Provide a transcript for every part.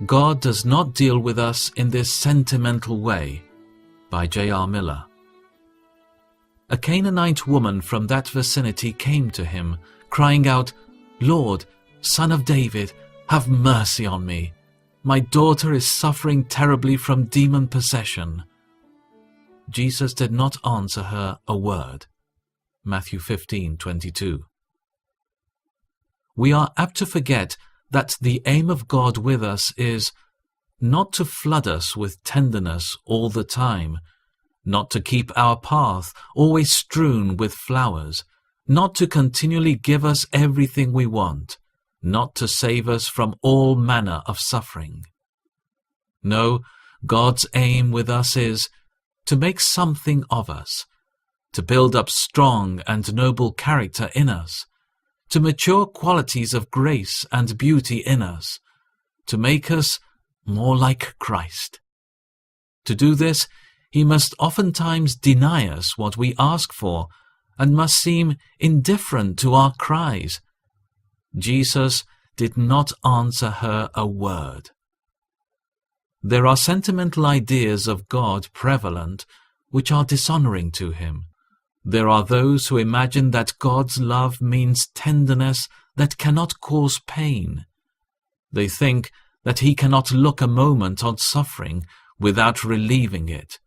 God Does Not Deal With Us in This Sentimental Way, by J.R. Miller. A Canaanite woman from that vicinity came to him, crying out, "Lord, Son of David, have mercy on me. My daughter is suffering terribly from demon possession." Jesus did not answer her a word. Matthew 15:22. We are apt to forget that the aim of God with us is not to flood us with tenderness all the time, not to keep our path always strewn with flowers, not to continually give us everything we want, not to save us from all manner of suffering. No, God's aim with us is to make something of us, to build up strong and noble character in us, to mature qualities of grace and beauty in us, to make us more like Christ. To do this, He must oftentimes deny us what we ask for, and must seem indifferent to our cries. Jesus did not answer her a word. There are sentimental ideas of God prevalent which are dishonoring to Him. There are those who imagine that God's love means tenderness that cannot cause pain. They think that He cannot look a moment on suffering without relieving it,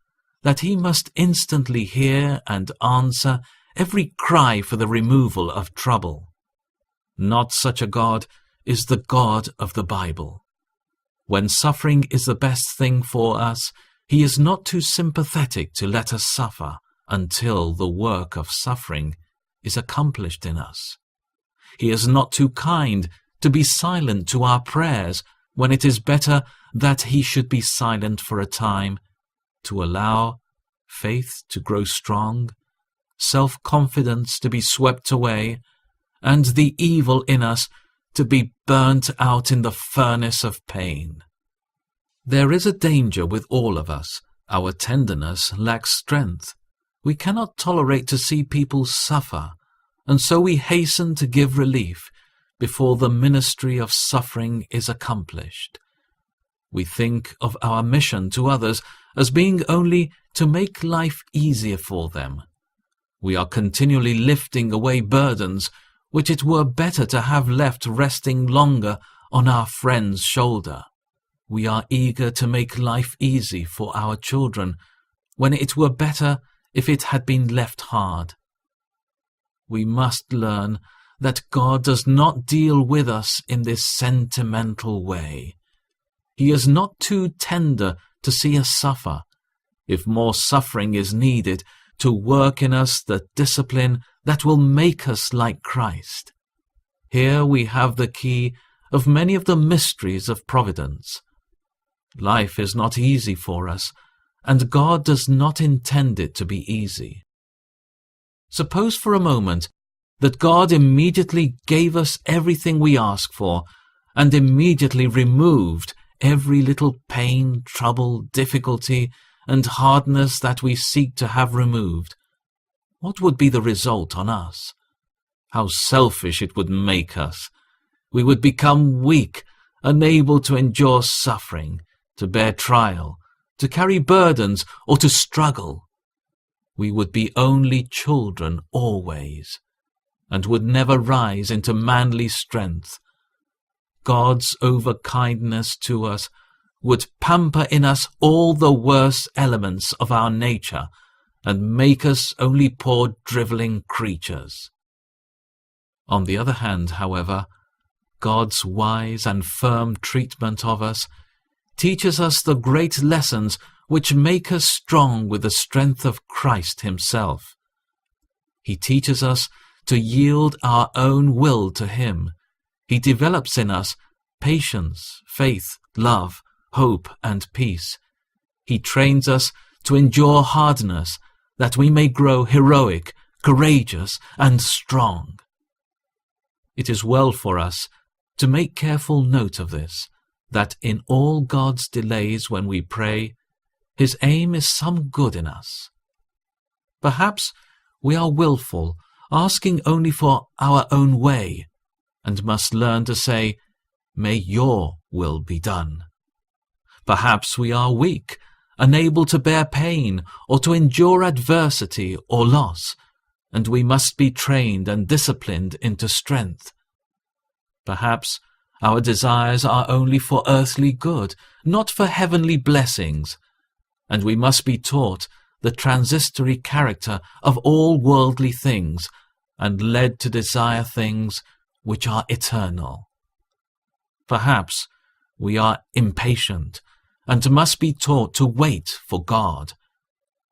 that He must instantly hear and answer every cry for the removal of trouble. Not such a God is the God of the Bible. When suffering is the best thing for us, He is not too sympathetic to let us suffer until the work of suffering is accomplished in us. He is not too kind to be silent to our prayers when it is better that He should be silent for a time, to allow faith to grow strong, self-confidence to be swept away, and the evil in us to be burnt out in the furnace of pain. There is a danger with all of us. Our tenderness lacks strength. We cannot tolerate to see people suffer, and so we hasten to give relief before the ministry of suffering is accomplished. We think of our mission to others as being only to make life easier for them. We are continually lifting away burdens which it were better to have left resting longer on our friend's shoulder. We are eager to make life easy for our children when it were better if it had been left hard. We must learn that God does not deal with us in this sentimental way. He is not too tender to see us suffer, if more suffering is needed to work in us the discipline that will make us like Christ. Here we have the key of many of the mysteries of providence. Life is not easy for us, and God does not intend it to be easy. Suppose for a moment that God immediately gave us everything we ask for, and immediately removed every little pain, trouble, difficulty, and hardness that we seek to have removed. What would be the result on us? How selfish it would make us! We would become weak, unable to endure suffering, to bear trial, to carry burdens, or to struggle. We would be only children always, and would never rise into manly strength. God's overkindness to us would pamper in us all the worst elements of our nature, and make us only poor drivelling creatures. On the other hand, however, God's wise and firm treatment of us teaches us the great lessons which make us strong with the strength of Christ Himself. He teaches us to yield our own will to Him. He develops in us patience, faith, love, hope, and peace. He trains us to endure hardness, that we may grow heroic, courageous, and strong. It is well for us to make careful note of this, that in all God's delays when we pray, His aim is some good in us. Perhaps we are willful, asking only for our own way, and must learn to say, "May your will be done," Perhaps we are weak, unable to bear pain or to endure adversity or loss, and we must be trained and disciplined into strength. Perhaps our desires are only for earthly good, not for heavenly blessings, and we must be taught the transitory character of all worldly things and led to desire things which are eternal. Perhaps we are impatient and must be taught to wait for God.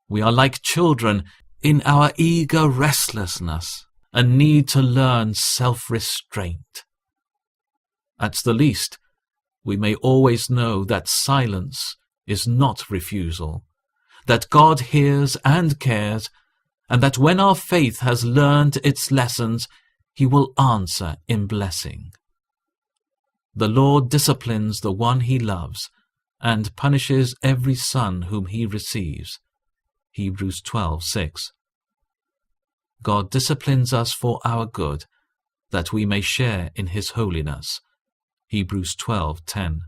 We are like children in our eager restlessness and need to learn self-restraint. At the least, we may always know that silence is not refusal, that God hears and cares, and that when our faith has learned its lessons, He will answer in blessing. The Lord disciplines the one He loves, and punishes every son whom He receives. Hebrews 12:6. God disciplines us for our good, that we may share in His holiness. Hebrews 12:10.